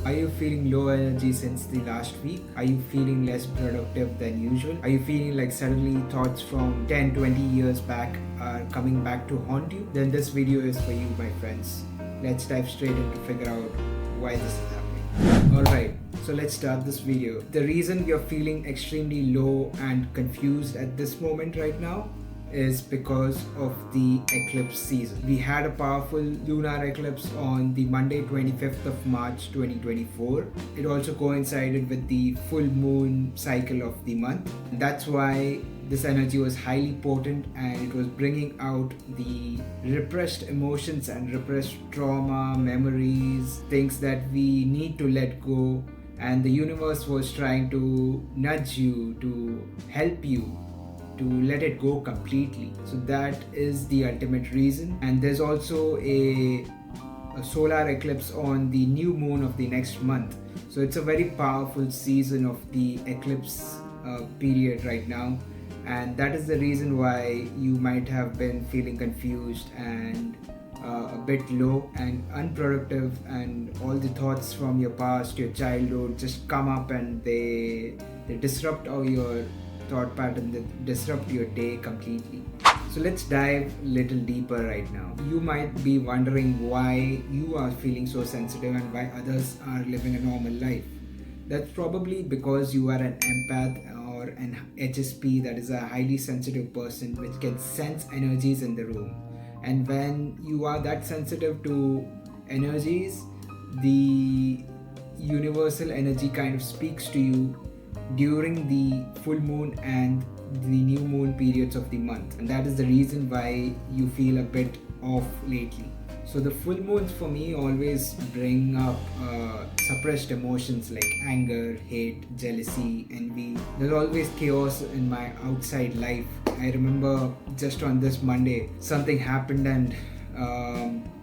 Are you feeling low energy since the last week? Are you feeling less productive than usual? Are you feeling like suddenly thoughts from 10, 20 years back are coming back to haunt you? Then this video is for you, my friends. Let's dive straight in to figure out why this is happening. Alright, so let's start this video. The reason you're feeling extremely low and confused at this moment right now is because of the eclipse season. We had a powerful lunar eclipse on the Monday 25th of March 2024. It also coincided with the full moon cycle of the month. That's why this energy was highly potent and it was bringing out the repressed emotions and repressed trauma, memories, things that we need to let go, and the universe was trying to nudge you, to help you to let it go completely. So that is the ultimate reason. And there's also a solar eclipse on the new moon of the next month. So it's a very powerful season of the eclipse period right now. And that is the reason why you might have been feeling confused and a bit low and unproductive, and all the thoughts from your past, your childhood just come up and they disrupt all your thought pattern, that disrupt your day completely. So let's dive a little deeper right now. You might be wondering why you are feeling so sensitive and why others are living a normal life. That's probably because you are an empath or an HSP, that is a highly sensitive person which can sense energies in the room. And when you are that sensitive to energies, the universal energy kind of speaks to you during the full moon and the new moon periods of the month, and that is the reason why you feel a bit off lately. So the full moons for me always bring up suppressed emotions like anger, hate, jealousy, envy. There's always chaos in my outside life. I remember just on this Monday something happened and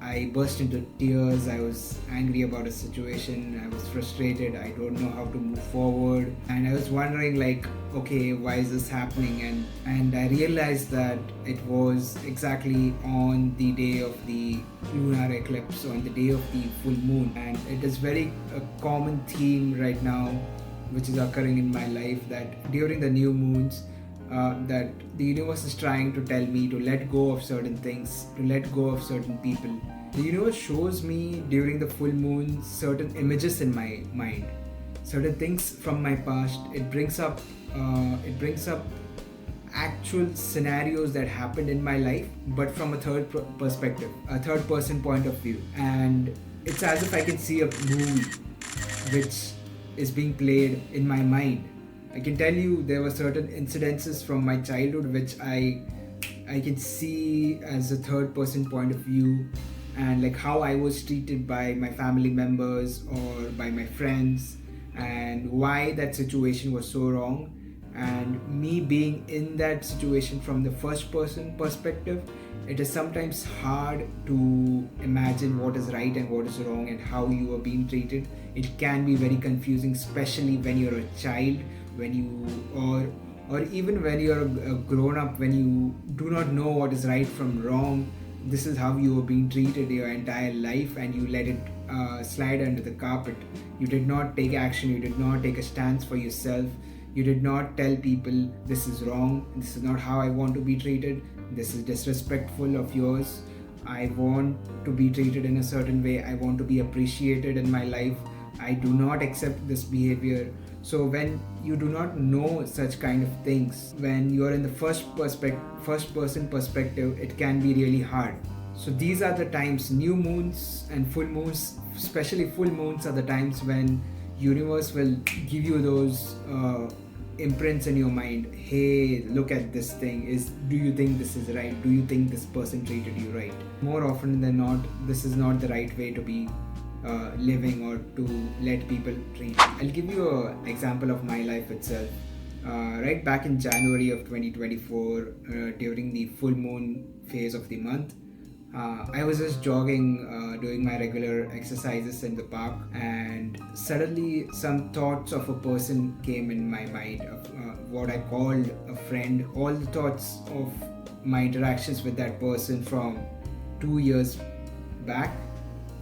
I burst into tears. I was angry about a situation. I was frustrated. I don't know how to move forward. And I was wondering like, okay, why is this happening? And I realized that it was exactly on the day of the lunar eclipse, on the day of the full moon. And it is very a common theme right now which is occurring in my life, that during the new moons, that the universe is trying to tell me to let go of certain things, to let go of certain people. The universe shows me during the full moon certain images in my mind, certain things from my past. It brings up actual scenarios that happened in my life, but from a third perspective, a third person point of view. And it's as if I can see a movie which is being played in my mind. I can tell you there were certain incidences from my childhood which I can see as a third person point of view, and like how I was treated by my family members or by my friends, and why that situation was so wrong. And me being in that situation from the first person perspective, it is sometimes hard to imagine what is right and what is wrong and how you are being treated. It can be very confusing, especially when you're a child, when you or even when you're a grown up, when you do not know what is right from wrong. This is how you are being treated your entire life, and you let it slide under the carpet. You did not take action, you did not take a stance for yourself. You did not tell people this is wrong, this is not how I want to be treated, this is disrespectful of yours, I want to be treated in a certain way, I want to be appreciated in my life, I do not accept this behavior. So when you do not know such kind of things, when you are in the first person perspective, it can be really hard. So these are the times, new moons and full moons, especially full moons, are the times when universe will give you those imprints in your mind. Hey, look at this thing. Do you think this is right? Do you think this person treated you right? More often than not, this is not the right way to be living or to let people treat. I'll give you an example of my life itself. Right back in January of 2024, during the full moon phase of the month, I was just jogging, doing my regular exercises in the park, and suddenly some thoughts of a person came in my mind, of what I called a friend. All the thoughts of my interactions with that person from 2 years back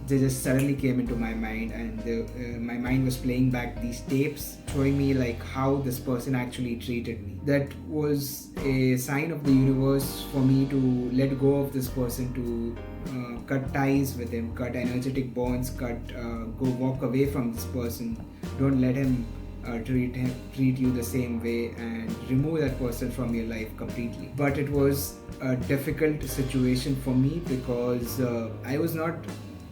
they just suddenly came into my mind, and my mind was playing back these tapes showing me like how this person actually treated me. That was a sign of the universe for me to let go of this person, to cut ties with him, cut energetic bonds, go walk away from this person. Don't let him treat you the same way, and remove that person from your life completely. But it was a difficult situation for me because I was not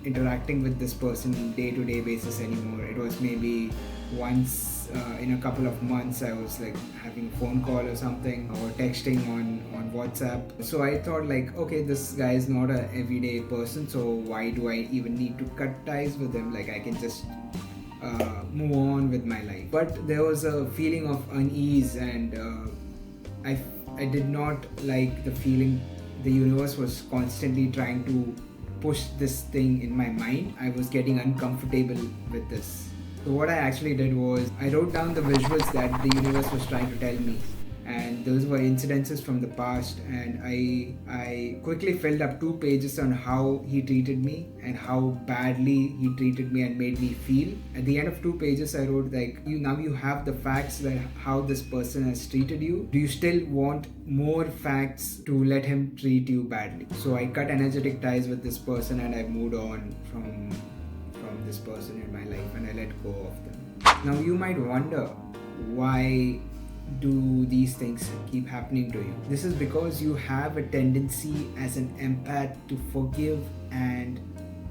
interacting with this person day-to-day basis anymore. It was maybe once in a couple of months I was like having a phone call or something, or texting on WhatsApp. So I thought like, okay, this guy is not a everyday person, so why do I even need to cut ties with him? Like, I can just move on with my life. But there was a feeling of unease, and I did not like the feeling. The universe was constantly trying to push this thing in my mind. I was getting uncomfortable with this. So what I actually did was I wrote down the visuals that the universe was trying to tell me, and those were incidences from the past, and I quickly filled up 2 pages on how he treated me and how badly he treated me and made me feel. At the end of 2 pages I wrote like, you have the facts that how this person has treated you. Do you still want more facts to let him treat you badly? So I cut energetic ties with this person, and I moved on from this person in my life, and I let go of them. Now you might wonder, why do these things keep happening to you? This is because you have a tendency as an empath to forgive and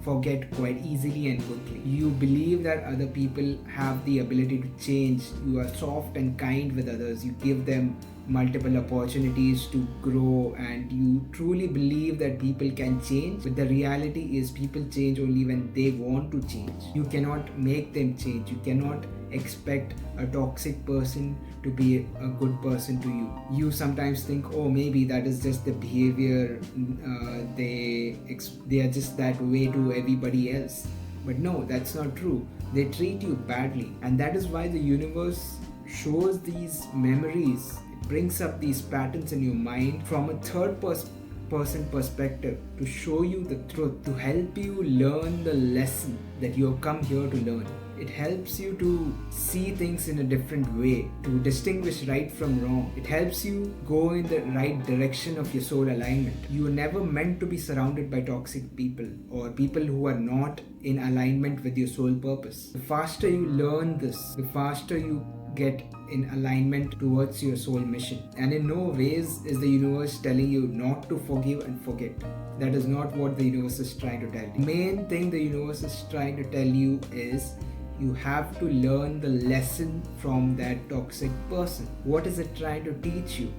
forget quite easily and quickly. You believe that other people have the ability to change. You are soft and kind with others. You give them multiple opportunities to grow, and you truly believe that people can change. But the reality is, people change only when they want to change. You cannot make them change. You cannot expect a toxic person to be a good person to you. You sometimes think, oh, maybe that is just the behavior, they are just that way to everybody else. But no, that's not true. They treat you badly, and that is why the universe shows these memories. It brings up these patterns in your mind from a third person perspective to show you the truth, to help you learn the lesson that you have come here to learn. It helps you to see things in a different way, to distinguish right from wrong. It helps you go in the right direction of your soul alignment. You were never meant to be surrounded by toxic people or people who are not in alignment with your soul purpose. The faster you learn this, the faster you get in alignment towards your soul mission. And in no ways is the universe telling you not to forgive and forget. That is not what the universe is trying to tell you. The main thing the universe is trying to tell you is, you have to learn the lesson from that toxic person. What is it trying to teach you?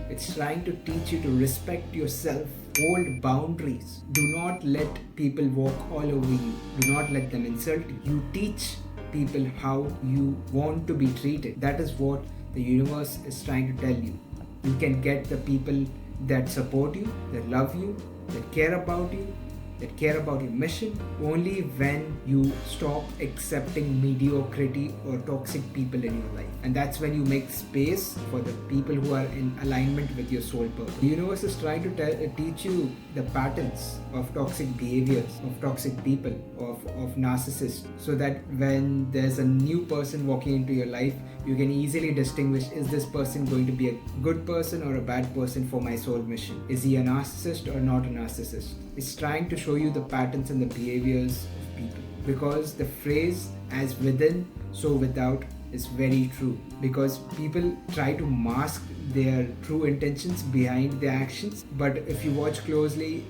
It's trying to teach you to respect yourself, hold boundaries. Do not let people walk all over you. Do not let them insult you. You teach people how you want to be treated. That is what the universe is trying to tell you. You can get the people that support you, that love you, that care about you, that care about your mission, only when you stop accepting mediocrity or toxic people in your life. And that's when you make space for the people who are in alignment with your soul purpose. The universe is trying to teach you the patterns of toxic behaviors, of toxic people, of narcissists, so that when there's a new person walking into your life, you can easily distinguish, is this person going to be a good person or a bad person for my soul mission? Is he a narcissist or not a narcissist? It's trying to show you the patterns and the behaviors of people. Because the phrase, as within, so without, is very true. Because people try to mask their true intentions behind their actions. But if you watch closely,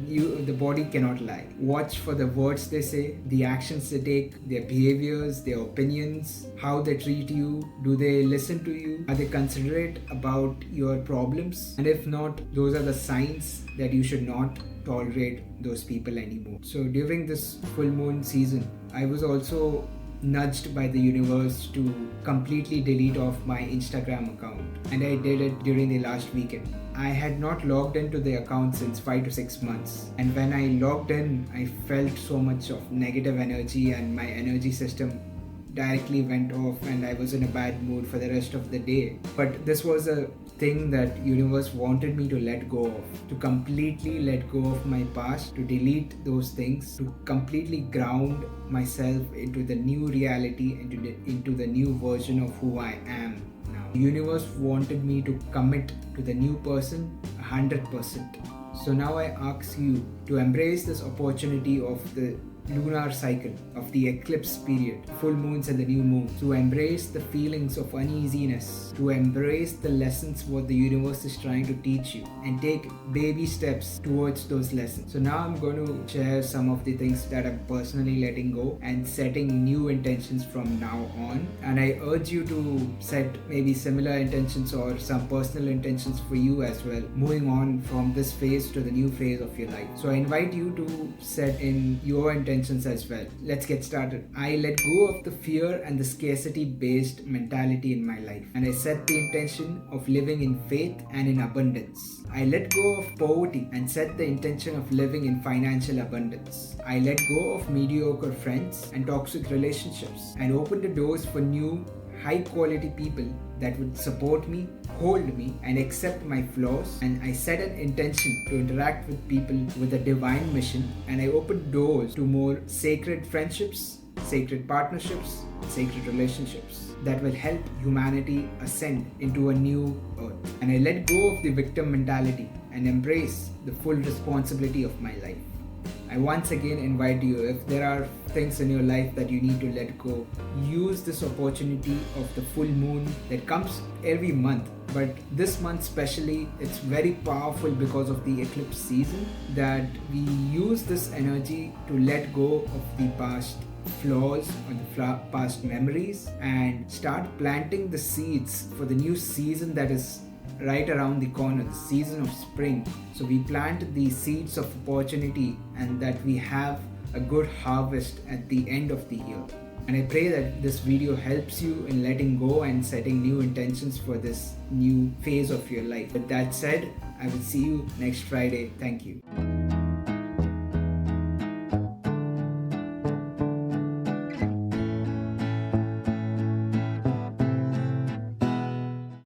the body cannot lie. Watch for the words they say, the actions they take, their behaviors, their opinions, how they treat you. Do they listen to you? Are they considerate about your problems? And if not, those are the signs that you should not tolerate those people anymore. So during this full moon season, I was also nudged by the universe to completely delete off my Instagram account, and I did it during the last weekend. I had not logged into the account since 5 to 6 months, and when I logged in, I felt so much of negative energy, and my energy system directly went off and I was in a bad mood for the rest of the day. But this was a thing that universe wanted me to let go of, to completely let go of my past, to delete those things, to completely ground myself into the new reality, into the new version of who I am now. The universe wanted me to commit to the new person 100%. So now I ask you to embrace this opportunity of the lunar cycle, of the eclipse period, full moons and the new moon, to embrace the feelings of uneasiness, to embrace the lessons what the universe is trying to teach you, and take baby steps towards those lessons. So now I'm going to share some of the things that I'm personally letting go and setting new intentions from now on. And I urge you to set maybe similar intentions or some personal intentions for you as well, moving on from this phase to the new phase of your life. So I invite you to set in your intentions as well. Let's get started. I let go of the fear and the scarcity based mentality in my life, and I set the intention of living in faith and in abundance. I let go of poverty and set the intention of living in financial abundance. I let go of mediocre friends and toxic relationships and open the doors for new high quality people that would support me, hold me, and accept my flaws. And I set an intention to interact with people with a divine mission, and I open doors to more sacred friendships, sacred partnerships, sacred relationships that will help humanity ascend into a new earth. And I let go of the victim mentality and embrace the full responsibility of my life. I once again invite you, if there are things in your life that you need to let go, use this opportunity of the full moon that comes every month. But this month especially, it's very powerful because of the eclipse season, that we use this energy to let go of the past flaws or the past memories and start planting the seeds for the new season that is right around the corner, the season of spring. So we plant the seeds of opportunity and that we have a good harvest at the end of the year. And I pray that this video helps you in letting go and setting new intentions for this new phase of your life. With that said, I will see you next Friday. Thank you.